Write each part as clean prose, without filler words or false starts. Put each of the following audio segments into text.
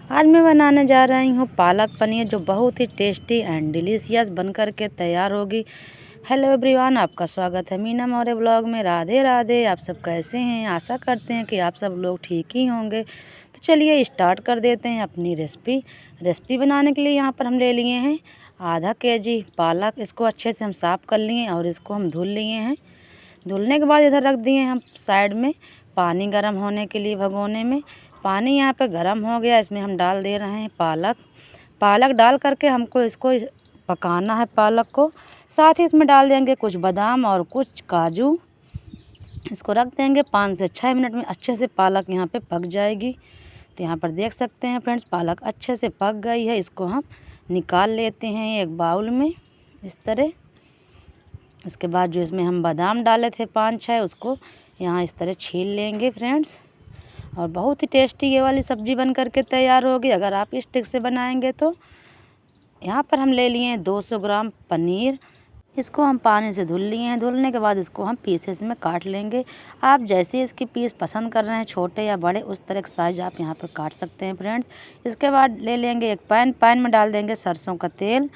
आज मैं बनाने जा रही हूँ पालक पनीर, जो बहुत ही टेस्टी एंड डिलीशियस बनकर के तैयार होगी। हेलो एवरीवन, आपका स्वागत है मीना मौर्य ब्लॉग में। राधे राधे। आप सब कैसे हैं? आशा करते हैं कि आप सब लोग ठीक ही होंगे। तो चलिए स्टार्ट कर देते हैं अपनी रेसिपी बनाने के लिए यहाँ पर हम ले लिए हैं आधा केजी पालक। इसको अच्छे से हम साफ़ कर लिए और इसको हम धुल लिए हैं। धुलने के बाद इधर रख दिए हम साइड में पानी गर्म होने के लिए भगोने में। पानी यहाँ पे गर्म हो गया, इसमें हम डाल दे रहे हैं पालक डाल करके हमको इसको पकाना है पालक को। साथ ही इसमें डाल देंगे कुछ बादाम और कुछ काजू। इसको रख देंगे 5 से 6 मिनट में अच्छे से पालक यहाँ पे पक जाएगी। तो यहाँ पर देख सकते हैं फ्रेंड्स, पालक अच्छे से पक गई है। इसको हम निकाल लेते हैं एक बाउल में इस तरह। इसके बाद जो इसमें हम बादाम डाले थे 5-6, उसको यहाँ इस तरह छील लेंगे फ्रेंड्स। और बहुत ही टेस्टी ये वाली सब्ज़ी बन करके तैयार होगी अगर आप इस ट्रिक से बनाएंगे तो। यहाँ पर हम ले लिए हैं 200 ग्राम पनीर। इसको हम पानी से धुल लिए हैं। धुलने के बाद इसको हम पीसेस में काट लेंगे। आप जैसे इसके पीस पसंद कर रहे हैं, छोटे या बड़े, उस तरह के साइज आप यहाँ पर काट सकते हैं फ्रेंड्स। इसके बाद ले लेंगे एक पैन में डाल देंगे सरसों का तेल।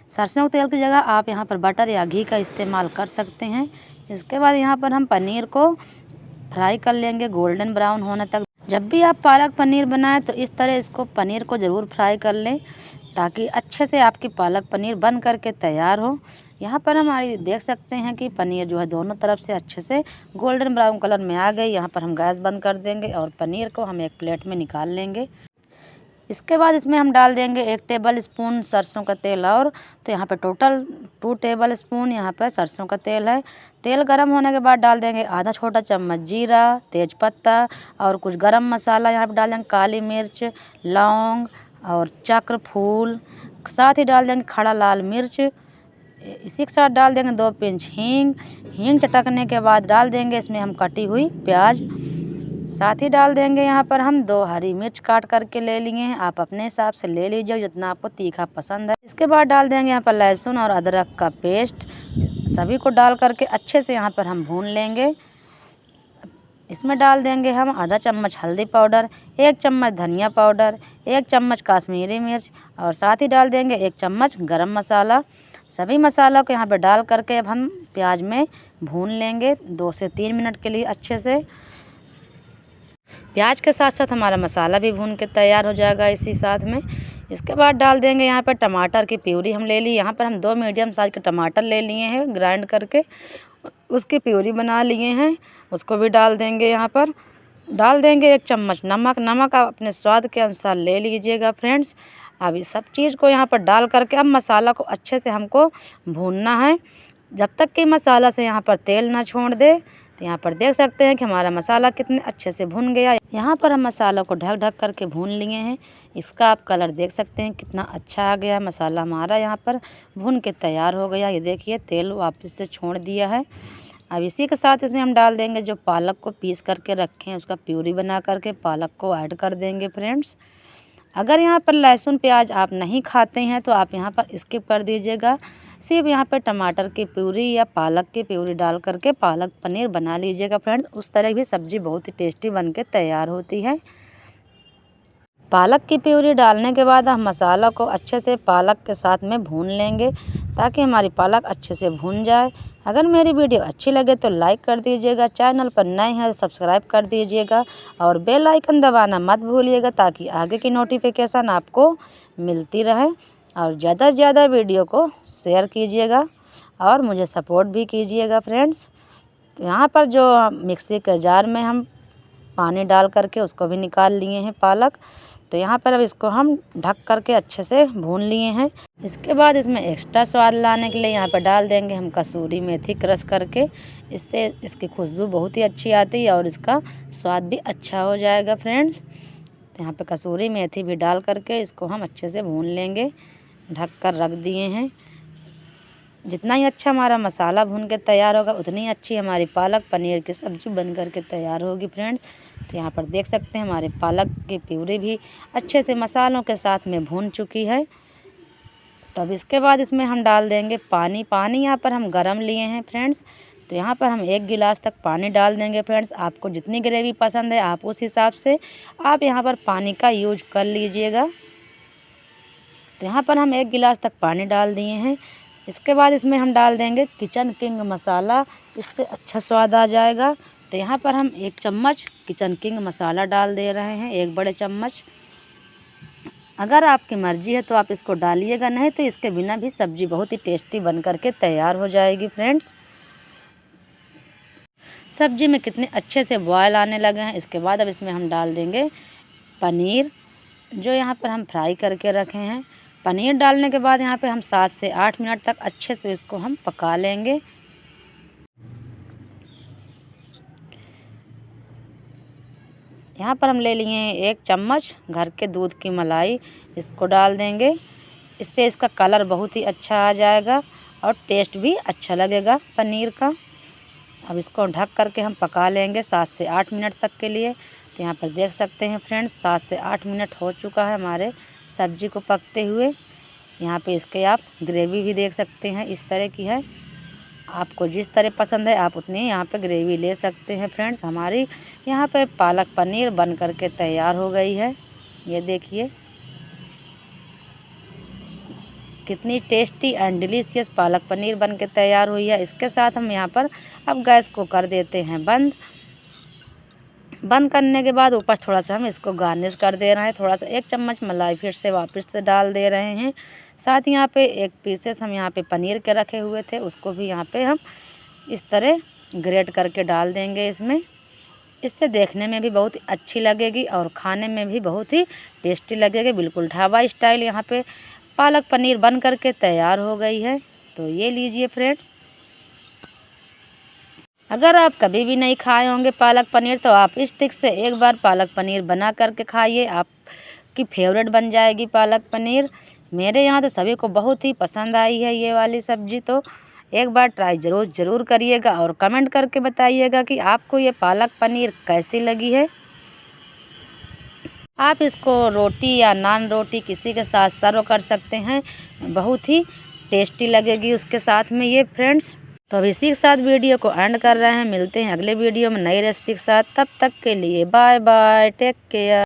सरसों के तेल की जगह आप यहाँ पर बटर या घी का इस्तेमाल कर सकते हैं। इसके बाद यहाँ पर हम पनीर को फ्राई कर लेंगे गोल्डन ब्राउन होने तक। जब भी आप पालक पनीर बनाएं तो इस तरह इसको पनीर को ज़रूर फ्राई कर लें, ताकि अच्छे से आपकी पालक पनीर बन करके तैयार हो। यहाँ पर हमारी देख सकते हैं कि पनीर जो है दोनों तरफ से अच्छे से गोल्डन ब्राउन कलर में आ गई। यहाँ पर हम गैस बंद कर देंगे और पनीर को हम एक प्लेट में निकाल लेंगे। इसके बाद इसमें हम डाल देंगे 1 टेबल स्पून सरसों का तेल। और तो यहाँ पे टोटल 2 टेबल स्पून यहाँ पर सरसों का तेल है। तेल गरम होने के बाद डाल देंगे आधा छोटा चम्मच जीरा, तेज़पत्ता और कुछ गरम मसाला। यहाँ पे डाल देंगे काली मिर्च, लौंग और चक्र फूल। साथ ही डाल देंगे खड़ा लाल मिर्च। इसी के साथ डाल देंगे 2 पिंच हींग चटकने के बाद डाल देंगे इसमें हम कटी हुई प्याज। साथ ही डाल देंगे यहाँ पर हम 2 हरी मिर्च काट करके ले लिए हैं। आप अपने हिसाब से ले लीजिए जितना आपको तीखा पसंद है। इसके बाद डाल देंगे यहाँ पर लहसुन और अदरक का पेस्ट। सभी को डाल करके अच्छे से यहाँ पर हम भून लेंगे। इसमें डाल देंगे हम आधा चम्मच हल्दी पाउडर, 1 चम्मच धनिया पाउडर, 1 चम्मच काश्मीरी मिर्च और साथ ही डाल देंगे 1 चम्मच गरम मसाला। सभी मसाला को यहाँ पर डाल करके अब हम प्याज में भून लेंगे 2 से 3 मिनट के लिए अच्छे से। प्याज के साथ साथ हमारा मसाला भी भून के तैयार हो जाएगा इसी साथ में। इसके बाद डाल देंगे यहाँ पर टमाटर की प्यूरी हम ले ली। यहाँ पर हम 2 मीडियम साइज़ के टमाटर ले लिए हैं, ग्राइंड करके उसकी प्यूरी बना लिए हैं। उसको भी डाल देंगे। यहाँ पर डाल देंगे 1 चम्मच नमक आप अपने स्वाद के अनुसार ले लीजिएगा फ्रेंड्स। अब इस सब चीज़ को यहाँ पर डाल करके अब मसाला को अच्छे से हमको भूनना है जब तक कि मसाला से यहाँ पर तेल ना छोड़ दे। तो यहाँ पर देख सकते हैं कि हमारा मसाला कितने अच्छे से भुन गया। यहाँ पर हम मसाला को ढक करके भून लिए हैं। इसका आप कलर देख सकते हैं कितना अच्छा आ गया। मसाला हमारा यहाँ पर भुन के तैयार हो गया। ये देखिए तेल वापस से छोड़ दिया है। अब इसी के साथ इसमें हम डाल देंगे जो पालक को पीस करके रखें, उसका प्यूरी बना करके पालक को ऐड कर देंगे फ्रेंड्स। अगर यहाँ पर लहसुन प्याज आप नहीं खाते हैं तो आप यहाँ पर स्किप कर दीजिएगा। सिर्फ यहाँ पर टमाटर की प्यूरी या पालक की प्यूरी डाल करके पालक पनीर बना लीजिएगा फ्रेंड्स। उस तरह भी सब्ज़ी बहुत ही टेस्टी बन के तैयार होती है। पालक की प्यूरी डालने के बाद हम मसाला को अच्छे से पालक के साथ में भून लेंगे ताकि हमारी पालक अच्छे से भून जाए। अगर मेरी वीडियो अच्छी लगे तो लाइक कर दीजिएगा, चैनल पर नए हैं तो सब्सक्राइब कर दीजिएगा और बेल आइकन दबाना मत भूलिएगा ताकि आगे की नोटिफिकेशन आपको मिलती रहे। और ज़्यादा से ज़्यादा वीडियो को शेयर कीजिएगा और मुझे सपोर्ट भी कीजिएगा फ्रेंड्स। तो यहाँ पर जो मिक्सी के जार में हम पानी डाल करके उसको भी निकाल लिए हैं पालक। तो यहाँ पर अब इसको हम ढक करके अच्छे से भून लिए हैं। इसके बाद इसमें एक्स्ट्रा स्वाद लाने के लिए यहाँ पर डाल देंगे हम कसूरी मेथी क्रश करके। इससे इसकी खुशबू बहुत ही अच्छी आती है और इसका स्वाद भी अच्छा हो जाएगा फ्रेंड्स। तो यहाँ पे कसूरी मेथी भी डाल करके इसको हम अच्छे से भून लेंगे। ढक कर रख दिए हैं। जितना ही अच्छा हमारा मसाला भून के तैयार होगा उतनी ही अच्छी हमारी पालक पनीर की सब्ज़ी बन कर के तैयार होगी फ्रेंड्स। तो यहाँ पर देख सकते हैं हमारे पालक की प्यूरी भी अच्छे से मसालों के साथ में भून चुकी है। तो अब इसके बाद इसमें हम डाल देंगे पानी। यहाँ पर हम गरम लिए हैं फ्रेंड्स तो यहाँ पर हम 1 गिलास तक पानी डाल देंगे फ्रेंड्स। आपको जितनी ग्रेवी पसंद है आप उस हिसाब से आप यहाँ पर पानी का यूज कर लीजिएगा। तो यहाँ पर हम 1 गिलास तक पानी डाल दिए हैं। इसके बाद इसमें हम डाल देंगे किचन किंग मसाला, इससे अच्छा स्वाद आ जाएगा। तो यहाँ पर हम 1 चम्मच किचन किंग मसाला डाल दे रहे हैं, 1 बड़े चम्मच। अगर आपकी मर्ज़ी है तो आप इसको डालिएगा, नहीं तो इसके बिना भी सब्ज़ी बहुत ही टेस्टी बन करके तैयार हो जाएगी फ्रेंड्स। सब्ज़ी में कितने अच्छे से बॉयल आने लगे हैं। इसके बाद अब इसमें हम डाल देंगे पनीर, जो यहाँ पर हम फ्राई करके रखे हैं। पनीर डालने के बाद यहाँ पे हम 7 से 8 मिनट तक अच्छे से इसको हम पका लेंगे। यहाँ पर हम ले लिए हैं 1 चम्मच घर के दूध की मलाई, इसको डाल देंगे। इससे इसका कलर बहुत ही अच्छा आ जाएगा और टेस्ट भी अच्छा लगेगा पनीर का। अब इसको ढक करके हम पका लेंगे 7 से 8 मिनट तक के लिए। तो यहाँ पर देख सकते हैं फ्रेंड्स 7 से 8 मिनट हो चुका है हमारे सब्ज़ी को पकते हुए। यहाँ पे इसके आप ग्रेवी भी देख सकते हैं, इस तरह की है। आपको जिस तरह पसंद है आप उतनी यहाँ पे ग्रेवी ले सकते हैं फ्रेंड्स। हमारी यहाँ पे पालक पनीर बन करके तैयार हो गई है। ये देखिए कितनी tasty and delicious palak paneer बन के तैयार हुई है। इसके साथ हम यहाँ पर अब गैस को कर देते हैं बंद। बंद करने के बाद ऊपर थोड़ा सा हम इसको गार्निश कर दे रहे हैं। थोड़ा सा 1 चम्मच मलाई फिर से वापस से डाल दे रहे हैं। साथ ही यहाँ पे 1 पीसेस हम यहाँ पे पनीर के रखे हुए थे, उसको भी यहाँ पे हम इस तरह ग्रेट करके डाल देंगे इसमें। इससे देखने में भी बहुत ही अच्छी लगेगी और खाने में भी बहुत ही टेस्टी लगेगी। बिल्कुल ढाबा स्टाइल यहाँ पे पालक पनीर बन करके तैयार हो गई है। तो ये लीजिए फ्रेंड्स, अगर आप कभी भी नहीं खाए होंगे पालक पनीर तो आप इस ट्रिक से एक बार पालक पनीर बना करके खाइए, आपकी फेवरेट बन जाएगी पालक पनीर। मेरे यहाँ तो सभी को बहुत ही पसंद आई है ये वाली सब्ज़ी। तो एक बार ट्राई ज़रूर करिएगा और कमेंट करके बताइएगा कि आपको ये पालक पनीर कैसी लगी है। आप इसको रोटी या नान रोटी किसी के साथ सर्व कर सकते हैं, बहुत ही टेस्टी लगेगी उसके साथ में ये फ्रेंड्स। तो अब इसी के साथ वीडियो को एंड कर रहे हैं। मिलते हैं अगले वीडियो में नई रेसिपी के साथ। तब तक के लिए बाय बाय, टेक केयर।